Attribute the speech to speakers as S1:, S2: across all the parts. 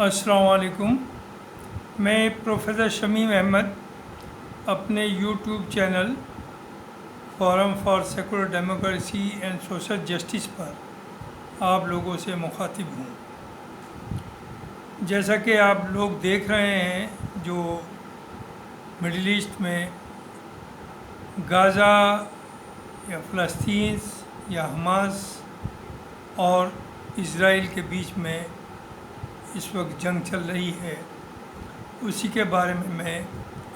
S1: अस्सलाम वालेकुम। मैं प्रोफेसर शमीम अहमद अपने YouTube channel forum for secular democracy and social justice पर आप लोगों से मुखातिब हूँ। जैसा कि आप लोग देख रहे हैं, जो मिडिल ईस्ट में गाज़ा या फ़लस्तीन या हमास और इज़राइल के बीच में इस वक्त जंग चल रही है, उसी के बारे में मैं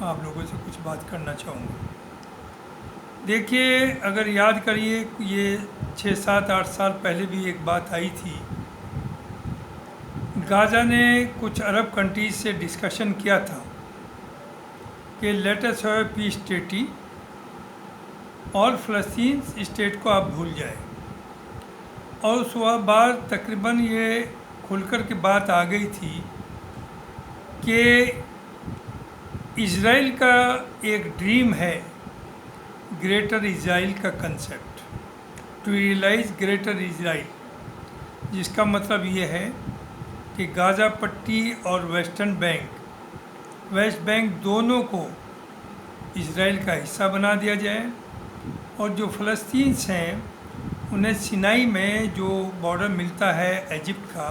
S1: आप लोगों से कुछ बात करना चाहूँगा। देखिए, अगर याद करिए, ये 6-7-8 साल पहले भी एक बात आई थी। गाज़ा ने कुछ अरब कंट्रीज से डिस्कशन किया था कि let us have peace treaty और फ़लस्तीन स्टेट को आप भूल जाए। और उस बार तकरीबन ये खुलकर के बात आ गई थी कि इज़राइल का एक ड्रीम है, ग्रेटर इज़राइल का concept, to realize greater Israel, जिसका मतलब ये है कि गाज़ा पट्टी और वेस्ट बैंक दोनों को इज़राइल का हिस्सा बना दिया जाए और जो फ़लस्तीन्स हैं उन्हें सिनाई में जो बॉर्डर मिलता है इजिप्ट का,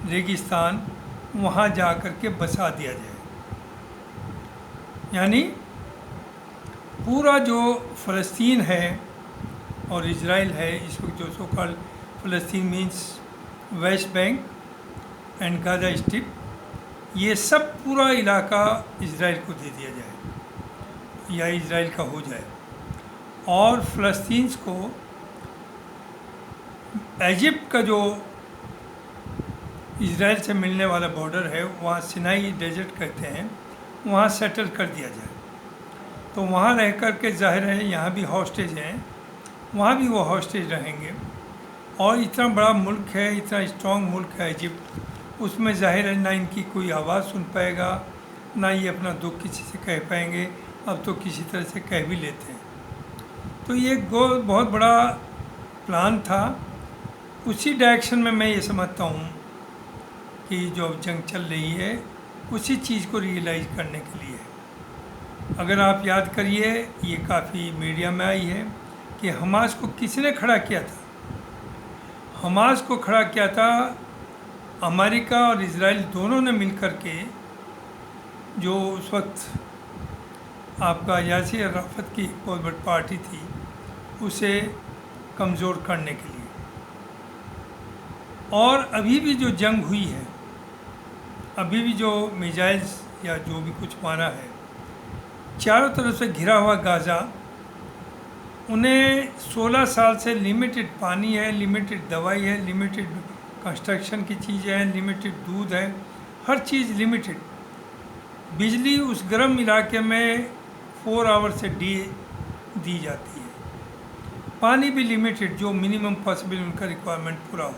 S1: रेगिस्तान, वहाँ जा कर के बसा दिया जाए। यानी पूरा जो फ़लस्तीन है और इज़राइल है, इस वक्त जो so called Palestine means West Bank and Gaza strip, ये सब पूरा इलाका इज़राइल को दे दिया जाए या इज़राइल का हो जाए। और फ़लस्तीन्स को इजिप्ट का जो इज़राइल से मिलने वाला बॉर्डर है, वहाँ सिनाई डेजर्ट कहते हैं, वहाँ सेटल कर दिया जाए। तो वहाँ रह कर के ज़ाहिर है यहाँ भी हॉस्टेज हैं, वहाँ भी वो हॉस्टेज रहेंगे। और इतना बड़ा मुल्क है, इतना स्ट्रॉन्ग मुल्क है इजिप्ट, उसमें ज़ाहिर है ना इनकी कोई आवाज़ सुन पाएगा, ना ये अपना दुख किसी से कह पाएंगे। अब तो किसी तरह से कह भी लेते हैं। तो ये बहुत बड़ा प्लान था। उसी डायरेक्शन में मैं ये समझता हूँ कि जो जंग चल रही है उसी चीज़ को रियलाइज़ करने के लिए। अगर आप याद करिए, ये काफ़ी मीडिया में आई है कि हमास को किसने खड़ा किया था। हमास को खड़ा किया था अमेरिका और इज़राइल दोनों ने मिलकर के, जो उस वक्त आपका यासिर अराफत की बहुत बड़ी पार्टी थी, उसे कमज़ोर करने के लिए। और अभी भी जो जंग हुई है, अभी भी जो मिसाइल्स या जो भी कुछ मारा है, चारों तरफ से घिरा हुआ गाज़ा, उन्हें 16 साल से लिमिटेड पानी है, लिमिटेड दवाई है, लिमिटेड कंस्ट्रक्शन की चीज़ें हैं, लिमिटेड दूध है, हर चीज़ लिमिटेड। बिजली उस गर्म इलाके में 4 आवर से दी जाती है। पानी भी लिमिटेड, जो मिनिमम पॉसिबल उनका रिक्वायरमेंट पूरा हो।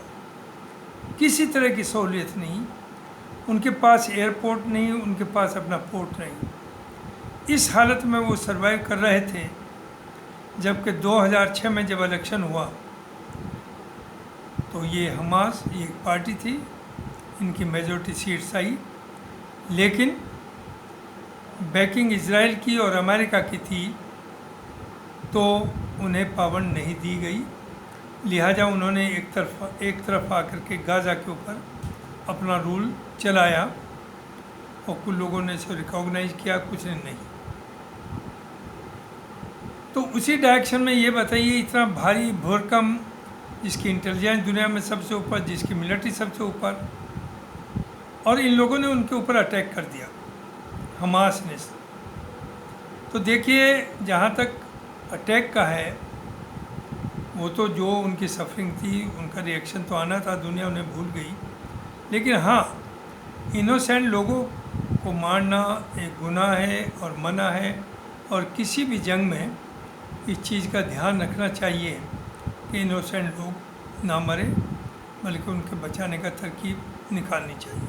S1: किसी तरह की सहूलियत नहीं, उनके पास एयरपोर्ट नहीं, उनके पास अपना पोर्ट नहीं। इस हालत में वो सरवाइव कर रहे थे। जबकि 2006 में जब इलेक्शन हुआ तो ये हमास, ये एक पार्टी थी, इनकी मेजॉरिटी सीट्स आई, लेकिन बैकिंग इज़राइल की और अमेरिका की थी, तो उन्हें पावर नहीं दी गई। लिहाजा उन्होंने एक तरफ आकर के गाज़ा के ऊपर अपना रूल चलाया और कुछ लोगों ने इसे रिकॉग्नाइज किया, कुछ ने नहीं। तो उसी डायरेक्शन में ये बताइए, इतना भारी भरकम, जिसकी इंटेलिजेंस दुनिया में सबसे ऊपर, जिसकी मिलिट्री सबसे ऊपर, और इन लोगों ने उनके ऊपर अटैक कर दिया, हमास ने। तो देखिए, जहाँ तक अटैक का है, वो तो जो उनकी सफरिंग थी, उनका रिएक्शन तो आना था, दुनिया उन्हें भूल गई। लेकिन हाँ, इनोसेंट लोगों को मारना एक गुनाह है और मना है, और किसी भी जंग में इस चीज़ का ध्यान रखना चाहिए कि इनोसेंट लोग ना मरे, बल्कि उनके बचाने का तरकीब निकालनी चाहिए।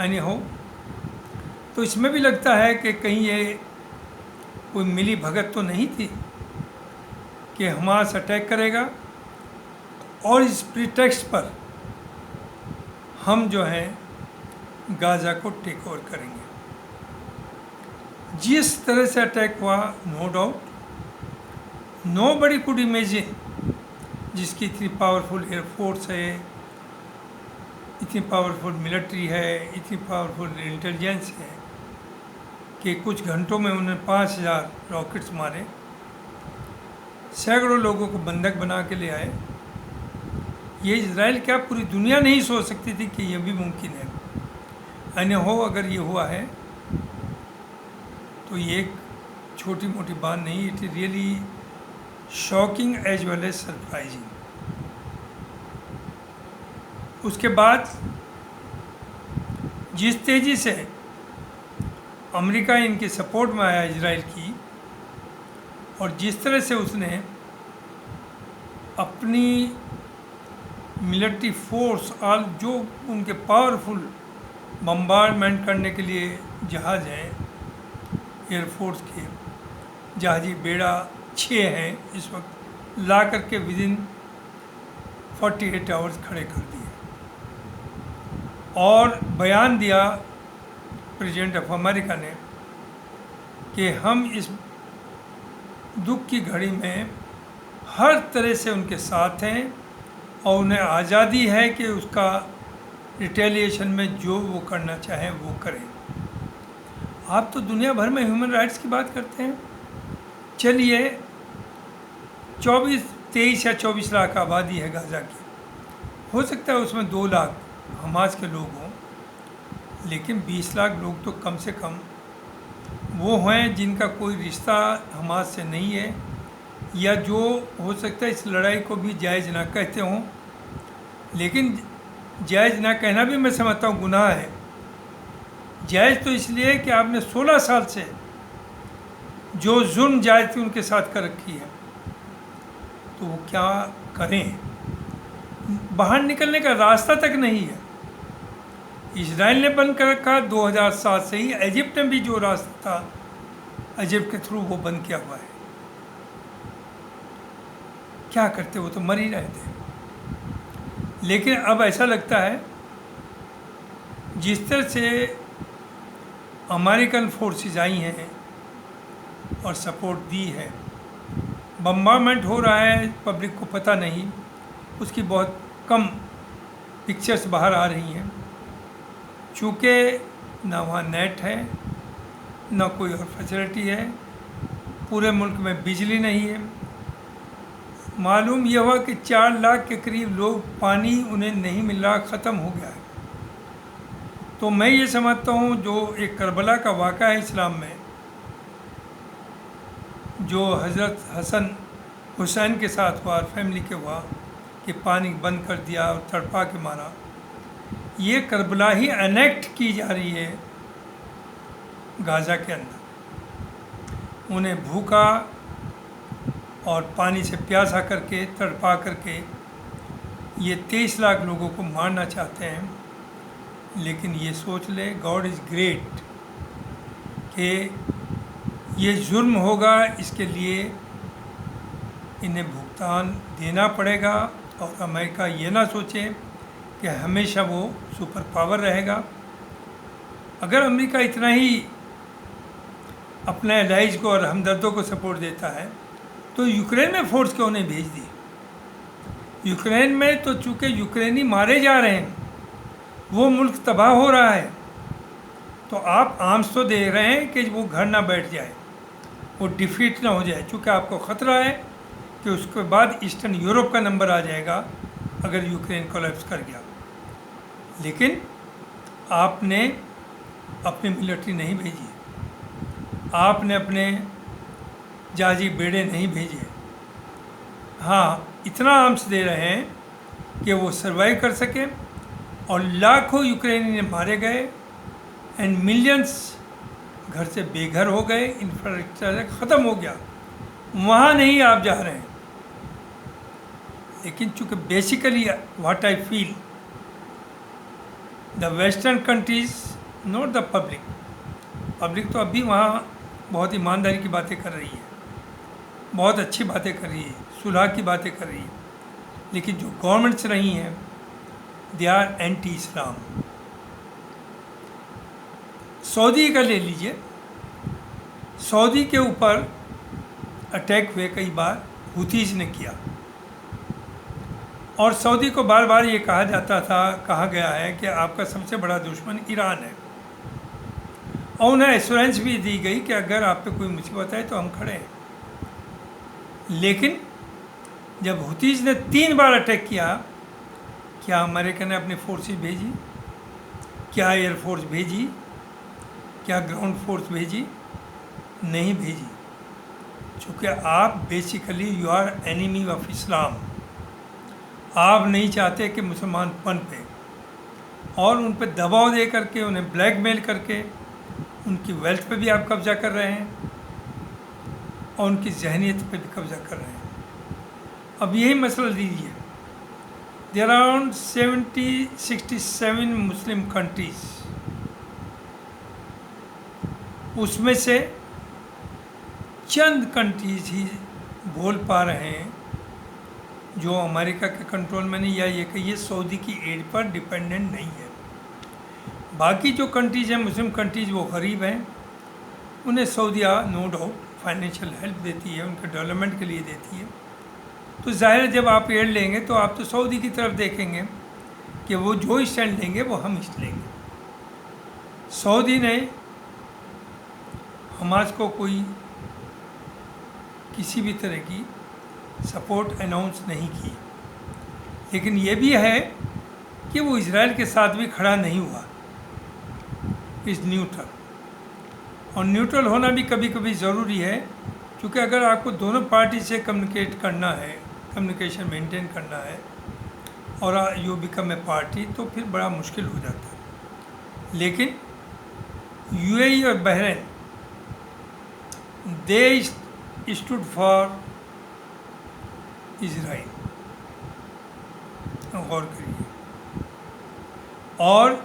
S1: यानी हो तो इसमें भी लगता है कि कहीं ये कोई मिली भगत तो नहीं थी कि हमास अटैक करेगा और इस प्रीटेक्स्ट पर हम जो हैं गाज़ा को टेक ओवर करेंगे। जिस तरह से अटैक हुआ, no doubt nobody could imagine, जिसकी इतनी पावरफुल एयरफोर्स है, इतनी पावरफुल मिलिट्री है, इतनी पावरफुल इंटेलिजेंस है, कि कुछ घंटों में उन्होंने 5000 रॉकेट्स मारे, सैकड़ों लोगों को बंधक बना के ले आए। ये इजराइल क्या पूरी दुनिया नहीं सोच सकती थी कि यह भी मुमकिन है। अन्य हो अगर ये हुआ है तो ये एक छोटी मोटी बात नहीं, it is really shocking as well as surprising. उसके बाद जिस तेज़ी से अमेरिका इनके सपोर्ट में आया इजराइल की, और जिस तरह से उसने अपनी मिलिट्री फोर्स और जो उनके पावरफुल बम्बार्डमेंट करने के लिए जहाज़ हैं, एयरफोर्स के जहाजी बेड़ा 6 हैं इस वक्त, ला करके विदिन 48 आवर्स खड़े कर दिए, और बयान दिया प्रेसिडेंट ऑफ अमेरिका ने कि हम इस दुख की घड़ी में हर तरह से उनके साथ हैं और उन्हें आज़ादी है कि उसका रिटेलिएशन में जो वो करना चाहें वो करें। आप तो दुनिया भर में ह्यूमन राइट्स की बात करते हैं। चलिए 23 या 24 लाख आबादी है गाज़ा की, हो सकता है उसमें 2 लाख हमास के लोग हों, लेकिन 20 लाख लोग तो कम से कम वो हैं जिनका कोई रिश्ता हमास से नहीं है, या जो हो सकता है इस लड़ाई को भी जायज़ ना कहते हों। लेकिन जायज़ ना कहना भी मैं समझता हूँ गुनाह है। जायज़ तो इसलिए कि आपने 16 साल से जो जुल्म ज्यादती उनके साथ कर रखी है, तो वो क्या करें? बाहर निकलने का रास्ता तक नहीं है। इजराइल ने बंद कर रखा 2007 से ही, इजिप्ट ने भी जो रास्ता था इजिप्ट के थ्रू वो बंद किया हुआ है। क्या करते, वो तो मर ही रहे थे। लेकिन अब ऐसा लगता है जिस तरह से अमेरिकन फोर्सेस आई हैं और सपोर्ट दी है, बम्बार्डमेंट हो रहा है, पब्लिक को पता नहीं, उसकी बहुत कम पिक्चर्स बाहर आ रही हैं, चूँकि ना वहाँ नेट है, ना कोई और फैसिलिटी है, पूरे मुल्क में बिजली नहीं है। मालूम यह हुआ कि 4 लाख के करीब लोग, पानी उन्हें नहीं मिल रहा, ख़त्म हो गया है। तो मैं ये समझता हूँ जो एक करबला का वाक़ा है इस्लाम में, जो हज़रत हसन हुसैन के साथ हुआ, फैमिली के हुआ, कि पानी बंद कर दिया और तड़पा के मारा, ये करबला ही एनेक्ट की जा रही है गाज़ा के अंदर। उन्हें भूखा और पानी से प्यासा करके, तड़पा करके ये 23 लाख लोगों को मारना चाहते हैं। लेकिन ये सोच ले, गॉड इज़ ग्रेट, कि ये जुल्म होगा, इसके लिए इन्हें भुगतान देना पड़ेगा। और अमेरिका ये ना सोचे कि हमेशा वो सुपर पावर रहेगा। अगर अमेरिका इतना ही अपने एलाइज को और हमदर्दों को सपोर्ट देता है, तो यूक्रेन में फोर्स क्यों नहीं भेज दी? यूक्रेन में तो चूँकि यूक्रेनी मारे जा रहे हैं, वो मुल्क तबाह हो रहा है, तो आप आर्म्स तो दे रहे हैं कि वो घर ना बैठ जाए, वो डिफीट ना हो जाए, चूँकि आपको ख़तरा है कि उसके बाद ईस्टर्न यूरोप का नंबर आ जाएगा अगर यूक्रेन कोलैप्स कर गया। लेकिन आपने अपनी मिलिट्री नहीं भेजी, आपने अपने जहाजी बेड़े नहीं भेजे। हाँ, इतना आर्म्स दे रहे हैं कि वो सर्वाइव कर सकें, और लाखों यूक्रेनी मारे गए एंड मिलियंस घर से बेघर हो गए, इंफ्रास्ट्रक्चर ख़त्म हो गया। वहाँ नहीं आप जा रहे हैं। लेकिन चूँकि basically what I feel, the western countries, not the public तो अभी वहाँ बहुत ईमानदारी की बातें कर रही है, बहुत अच्छी बातें कर रही है, सुलह की बातें कर रही है, लेकिन जो गवर्नमेंट्स रही हैं they are anti Islam. Saudi का ले लीजिए, सऊदी के ऊपर अटैक हुए कई बार, हुतीज ने किया, और सऊदी को बार बार ये कहा गया है कि आपका सबसे बड़ा दुश्मन ईरान है, और उन्हें एश्योरेंस भी दी गई कि अगर आप पे कोई मुसीबत है तो हम खड़े हैं। लेकिन जब हुतीज ने 3 बार अटैक किया, क्या अमेरिका ने अपनी फोर्सेस भेजी? क्या एयरफोर्स भेजी? क्या ग्राउंड फोर्स भेजी? नहीं भेजी, चूँकि आप basically you are enemy of Islam. आप नहीं चाहते कि मुसलमान पनपे, और उन पर दबाव दे करके, उन्हें ब्लैकमेल करके उनकी वेल्थ पे भी आप कब्ज़ा कर रहे हैं और उनकी जहनीत पे भी कब्ज़ा कर रहे हैं। अब यही मसला लीजिए, there are around 67 Muslim countries, उसमें से चंद कंट्रीज ही बोल पा रहे हैं जो अमेरिका के कंट्रोल में नहीं, या ये कहिए सऊदी की एड पर डिपेंडेंट नहीं है। बाकी जो कंट्रीज़ हैं, मुस्लिम कंट्रीज़, वो गरीब हैं, उन्हें सऊदीया नो डाउट फाइनेंशियल हेल्प देती है, उनके डेवलपमेंट के लिए देती है। तो ज़ाहिर है जब आप एड लेंगे तो आप तो सऊदी की तरफ देखेंगे कि वो जो स्टैंड लेंगे वो हम स्टैंड लेंगे। सऊदी ने हमास को कोई किसी भी तरह की सपोर्ट अनाउंस नहीं की, लेकिन ये भी है कि वो इजराइल के साथ भी खड़ा नहीं हुआ, इज़ न्यूट्रल। और न्यूट्रल होना भी कभी कभी ज़रूरी है, क्योंकि अगर आपको दोनों पार्टी से कम्युनिकेट करना है, कम्युनिकेशन मेंटेन करना है, और यू बिकम ए पार्टी, तो फिर बड़ा मुश्किल हो जाता है। लेकिन यूएई और Bahrain, they stood for Israel, गौर करिए। और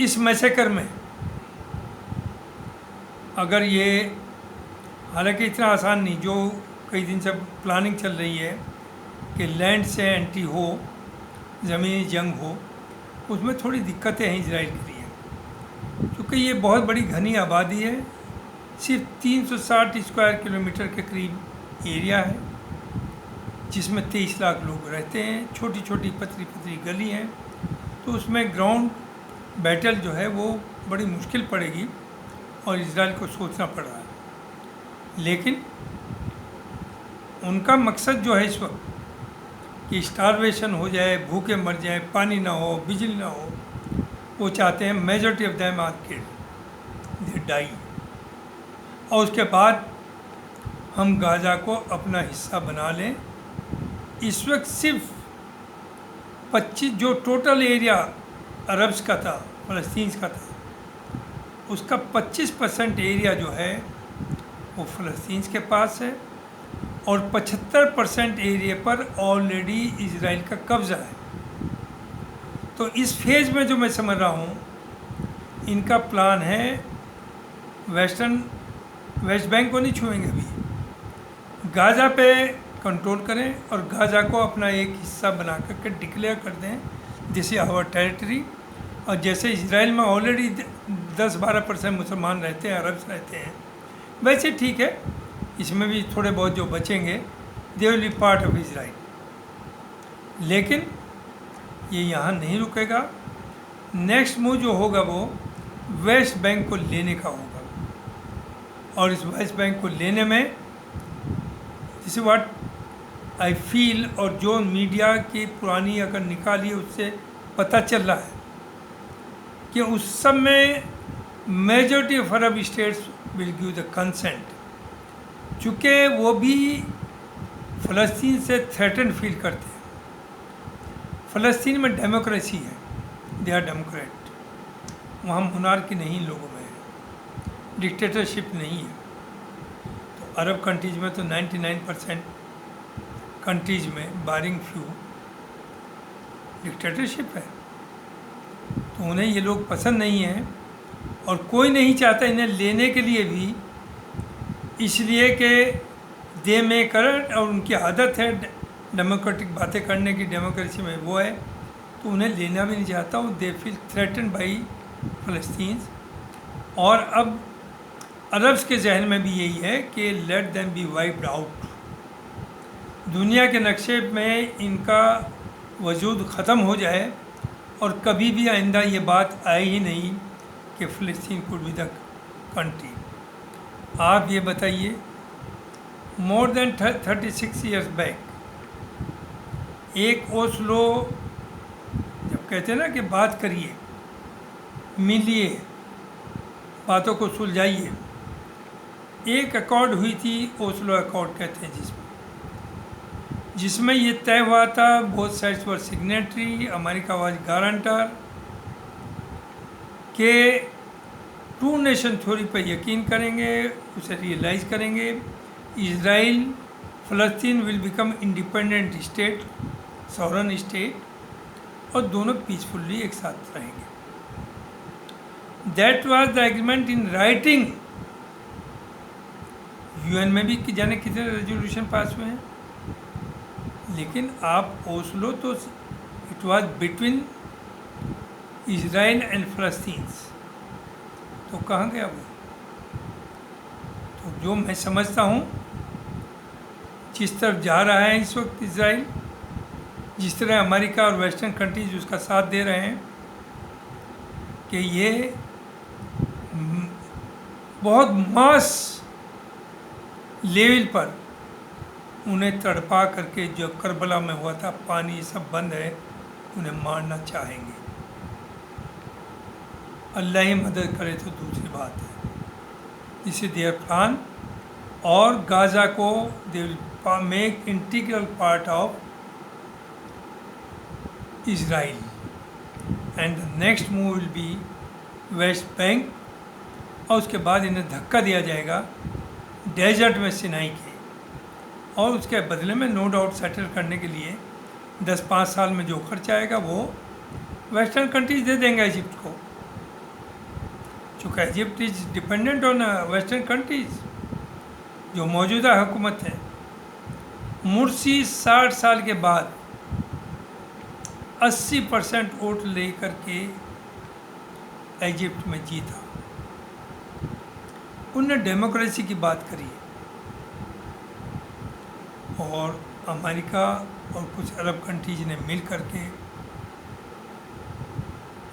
S1: इस मैसेकर में अगर ये, हालांकि इतना आसान नहीं, जो कई दिन से प्लानिंग चल रही है कि लैंड से एंट्री हो, ज़मीनी जंग हो, उसमें थोड़ी दिक्कतें हैं इजराइल के लिए, क्योंकि ये बहुत बड़ी घनी आबादी है, सिर्फ 360 स्क्वायर किलोमीटर के करीब एरिया है, जिसमें 23 लाख लोग रहते हैं, छोटी छोटी पतली पतली गली हैं, तो उसमें ग्राउंड बैटल जो है वो बड़ी मुश्किल पड़ेगी और इजराइल को सोचना पड़ रहा है। लेकिन उनका मकसद जो है इस वक्त कि स्टारवेशन हो जाए, भूखे मर जाए, पानी ना हो, बिजली ना हो, वो चाहते हैं majority of them are killed, they die, और उसके बाद हम गाज़ा को अपना हिस्सा बना लें। इस वक्त सिर्फ 25 जो टोटल एरिया अरब्स का था, फ़लस्तीन का था, उसका 25% एरिया जो है वो फ़लस्तीन के पास है, और 75% एरिया पर ऑलरेडी इजराइल का कब्ज़ा है। तो इस फेज़ में जो मैं समझ रहा हूँ, इनका प्लान है वेस्ट बैंक को नहीं छुएंगे अभी, गाज़ा पे कंट्रोल करें और गाज़ा को अपना एक हिस्सा बना करके डिक्लेयर कर दें, दिस इज आवर टेरिटरी। और जैसे इजराइल में ऑलरेडी 10-12% मुसलमान रहते हैं, अरब्स रहते हैं, वैसे ठीक है, इसमें भी थोड़े बहुत जो बचेंगे they will be part of Israel. लेकिन ये यहाँ नहीं रुकेगा, नेक्स्ट मूव जो होगा वो वेस्ट बैंक को लेने का होगा, और इस वेस्ट बैंक को लेने में this is what I feel, और जो मीडिया की पुरानी अगर निकाली उससे पता चल रहा है कि उस सब में majority of Arab states will give the consent, चूँकि वो भी फ़लस्तीन से थ्रेटन फील करते हैं। फ़लस्तीन में डेमोक्रेसी है, दे आर डेमोक्रेट, वहाँ मोनार्की नहीं लोगों में है, डिक्टेटरशिप नहीं है। तो अरब कंट्रीज़ में तो 99% कंट्रीज़ में बारिंग फ्यू डिक्टेटरशिप है, तो उन्हें ये लोग पसंद नहीं हैं, और कोई नहीं चाहता इन्हें लेने के लिए भी, इसलिए कि दे में कर, और उनकी आदत है डेमोक्रेटिक बातें करने की, डेमोक्रेसी में वो है, तो उन्हें लेना भी नहीं चाहता, और दे फील थ्रेटन बाई फ़लस्तीन। और अब अरब्स के जहन में भी यही है कि let them be wiped out, दुनिया के नक्शे में इनका वजूद ख़त्म हो जाए और कभी भी आइंदा ये बात आई ही नहीं कि फ़लस्तीन कुड बी द कंट्री। आप ये बताइए, मोर देन 36 ईयर्स बैक एक ओस्लो, जब कहते हैं ना कि बात करिए, मिलिए, बातों को सुलझाइए, एक अकॉर्ड हुई थी, ओस्लो अकॉर्ड कहते हैं, जिसमें ये तय हुआ था, both sides were signatory, America was guarantor, के टू नेशन थ्योरी पर यकीन करेंगे, उसे रियलाइज़ करेंगे, Israel Palestine will become independent state, sovereign state, और दोनों पीसफुली एक साथ रहेंगे। That was the agreement in writing. UN में भी जाने कितने रेजोल्यूशन पास हुए हैं, लेकिन आप ओस्लो तो it was between Israel and फ़लस्तीन, तो कहाँ गया वो? तो जो मैं समझता हूँ, जिस तरफ जा रहा है इस वक्त इजराइल, जिस तरह अमेरिका और वेस्टर्न कंट्रीज उसका साथ दे रहे हैं, कि ये बहुत मास लेवल पर उन्हें तड़पा करके, जो करबला में हुआ था, पानी सब बंद है, उन्हें मारना चाहेंगे। अल्लाह ही मदद करे तो दूसरी बात है। इसे देयर प्लान, और गाज़ा को they will make integral part of Israel, and the next move will be West Bank, और उसके बाद इन्हें धक्का दिया जाएगा डेजर्ट में सिनाई के, और उसके बदले में नो डाउट सेटल करने के लिए 10-5 साल में जो खर्चा आएगा वो वेस्टर्न कंट्रीज दे देंगे इजिप्ट को, चूँकि Egypt is dependent on western countries. जो मौजूदा हुकूमत है, मुर्सी 60 साल के बाद 80% वोट ले करके इजिप्ट में जीता, उनने डेमोक्रेसी की बात करी, और अमेरिका और कुछ अरब कंट्रीज ने मिल करके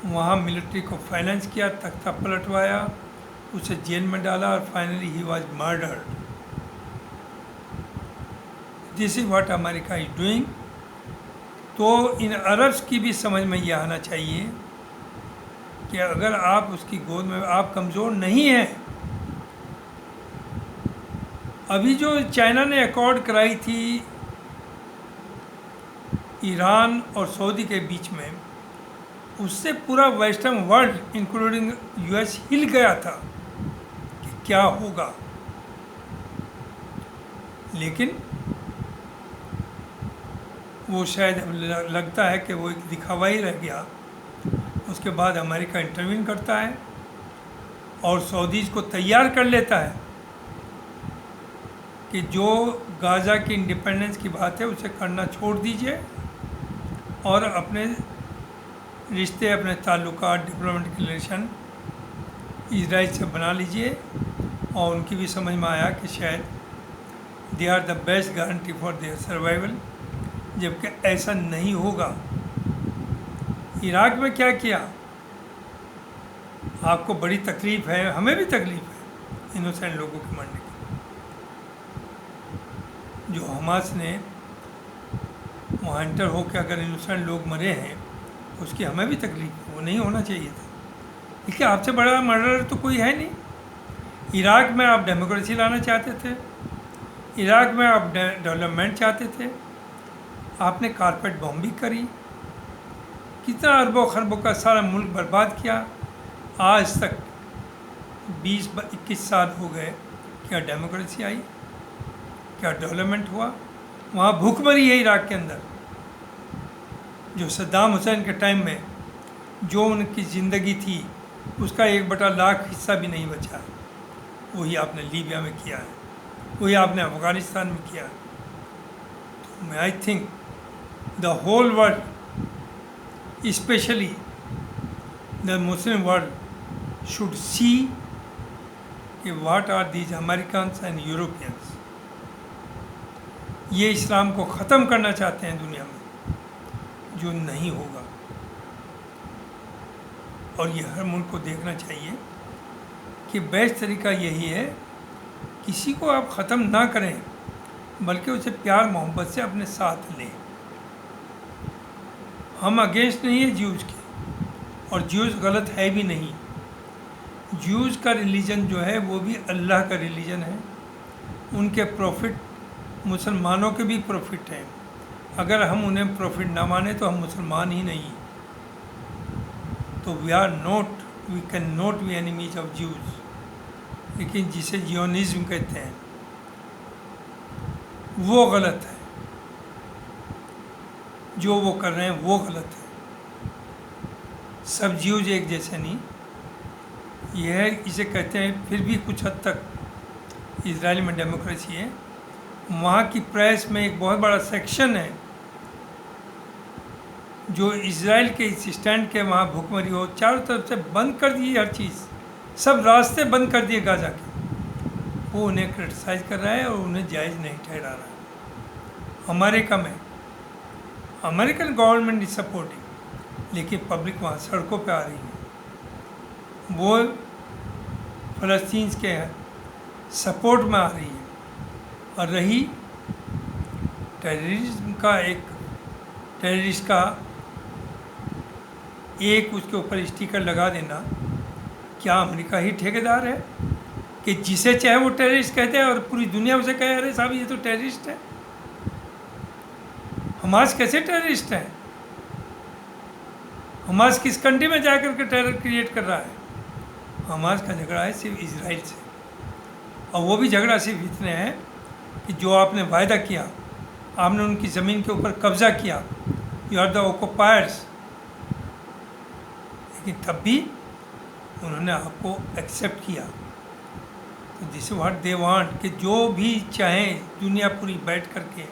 S1: वहाँ मिलिट्री को फाइनेंस किया, तख्ता पलटवाया, उसे जेल में डाला, और finally he was murdered. This is what America is doing. तो इन अरब्स की भी समझ में ये आना चाहिए कि अगर आप उसकी गोद में, आप कमज़ोर नहीं हैं। अभी जो चाइना ने अकॉर्ड कराई थी ईरान और सऊदी के बीच में, उससे पूरा वेस्टर्न वर्ल्ड इंक्लूडिंग यूएस हिल गया था कि क्या होगा, लेकिन वो शायद लगता है कि वो एक दिखावा ही रह गया। उसके बाद अमेरिका इंटरवीन करता है और सऊदीज़ को तैयार कर लेता है कि जो गाज़ा की इंडिपेंडेंस की बात है उसे करना छोड़ दीजिए, और अपने रिश्ते, अपने ताल्लुकात, डिप्लोमेटिक रिलेशन इजराइल से बना लीजिए। और उनकी भी समझ में आया कि शायद they are the best guarantee for their survival, जबकि ऐसा नहीं होगा। इराक में क्या किया, आपको बड़ी तकलीफ़ है, हमें भी तकलीफ़ है इनोसेंट लोगों के मरने की। जो हमास ने वहाँ एंटर होकर अगर इनोसेंट लोग मरे हैं, उसकी हमें भी तकलीफ है, वो नहीं होना चाहिए था। देखिए, आपसे बड़ा मर्डर तो कोई है नहीं। इराक में आप डेमोक्रेसी लाना चाहते थे, इराक में आप डेवलपमेंट चाहते थे, आपने कारपेट बॉम्बिंग करी, कितना अरबों खरबों का सारा मुल्क बर्बाद किया। आज तक 20-21 साल हो गए, क्या डेमोक्रेसी आई, क्या डेवलपमेंट हुआ? वहाँ भूखमरी है इराक के अंदर। जो सद्दाम हुसैन के टाइम में जो उनकी ज़िंदगी थी, उसका 1/1000 हिस्सा भी नहीं बचा। वही आपने लीबिया में किया है, वही आपने अफ़गानिस्तान में किया है। तो मैं I think the whole world, specially the Muslim world should see कि what are these Americans and Europeans. ये इस्लाम को ख़त्म करना चाहते हैं दुनिया में, जो नहीं होगा। और ये हर मुल्क को देखना चाहिए कि बेस्ट तरीका यही है, किसी को आप ख़त्म ना करें बल्कि उसे प्यार मोहब्बत से अपने साथ लें। हम अगेंस्ट नहीं है ज्यूज़ के, और ज्यूज़ गलत है भी नहीं। ज्यूज़ का रिलीजन जो है वो भी अल्लाह का रिलीजन है। उनके प्रॉफिट मुसलमानों के भी प्रॉफिट हैं। अगर हम उन्हें प्रॉफिट ना माने तो हम मुसलमान ही नहीं। तो we can not be enemies of Jews. लेकिन जिसे जियोनिज्म कहते हैं वो गलत है, जो वो कर रहे हैं वो गलत है। सब ज्यूज एक जैसे नहीं, यह इसे कहते हैं। फिर भी कुछ हद तक इजराइल में डेमोक्रेसी है। वहाँ की प्रेस में एक बहुत बड़ा सेक्शन है जो इजराइल के इस स्टैंड के वहाँ भुखमरी हो, चारों तरफ से बंद कर दिए हर चीज़, सब रास्ते बंद कर दिए गाज़ा के। वो उन्हें क्रिटिसाइज़ कर रहा है और उन्हें जायज़ नहीं ठहरा रहा है। अमेरिका में अमेरिकन गवर्नमेंट इज सपोर्टिंग, लेकिन पब्लिक वहाँ सड़कों पे आ रही है। वो फ़लस्तीन के सपोर्ट में आ रही है। और रही टेररिस्ट का एक उसके ऊपर स्टिकर लगा देना, क्या अमेरिका ही ठेकेदार है कि जिसे चाहे वो टेररिस्ट कहते हैं और पूरी दुनिया उसे कहे अरे साहब ये तो टेररिस्ट है। हमास कैसे टेररिस्ट है? हमास किस कंट्री में जाकर के टेरर क्रिएट कर रहा है? हमास का झगड़ा है सिर्फ इजराइल से, और वो भी झगड़ा सिर्फ इतने है कि जो आपने वायदा किया, आपने उनकी ज़मीन के ऊपर कब्ज़ा किया, यू आर द ऑक्युपायर्स, लेकिन तब भी उन्होंने आपको एक्सेप्ट किया। तो दिस व्हाट दे वांट कि जो भी चाहें दुनिया पूरी बैठ करके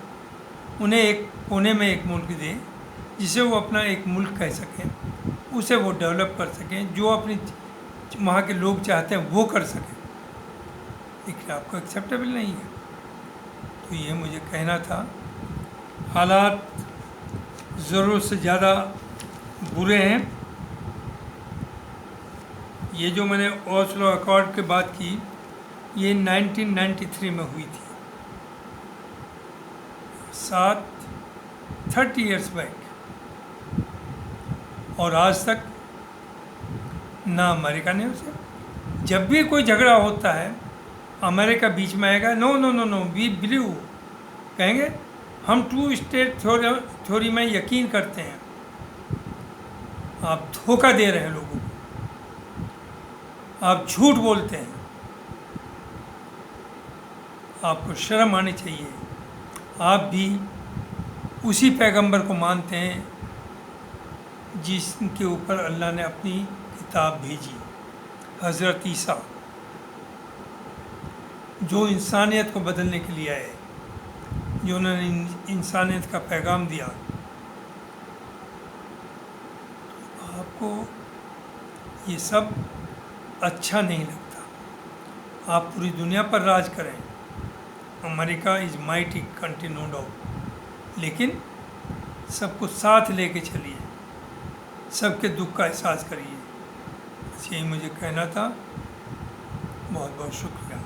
S1: उन्हें एक कोने में एक मुल्क दे जिसे वो अपना एक मुल्क कह सकें, उसे वो डेवलप कर सकें, जो अपनी वहाँ के लोग चाहते हैं वो कर सकें। लेकिन आपको एक्सेप्टेबल नहीं है। तो ये मुझे कहना था। हालात ज़रूरत से ज़्यादा बुरे हैं। ये जो मैंने ओस्लो अकॉर्ड की बात की, ये 1993 में हुई थी, 30 ईयर्स बैक। और आज तक ना अमेरिका ने उसे, जब भी कोई झगड़ा होता है अमेरिका बीच में आएगा, no no no no we believe, कहेंगे हम टू स्टेट थ्योरी में यकीन करते हैं। आप धोखा दे रहे हैं लोगों को, आप झूठ बोलते हैं। आपको शर्म आनी चाहिए। आप भी उसी पैगंबर को मानते हैं जिसके ऊपर अल्लाह ने अपनी किताब भेजी, हज़रत ईसा, जो इंसानियत को बदलने के लिए आए, जो उन्होंने इंसानियत का पैगाम दिया। आपको ये सब अच्छा नहीं लगता। आप पूरी दुनिया पर राज करें, America is mighty country no doubt, लेकिन सबको साथ लेके चलिए, सबके दुख का एहसास करिए। बस यही मुझे कहना था। बहुत बहुत शुक्रिया।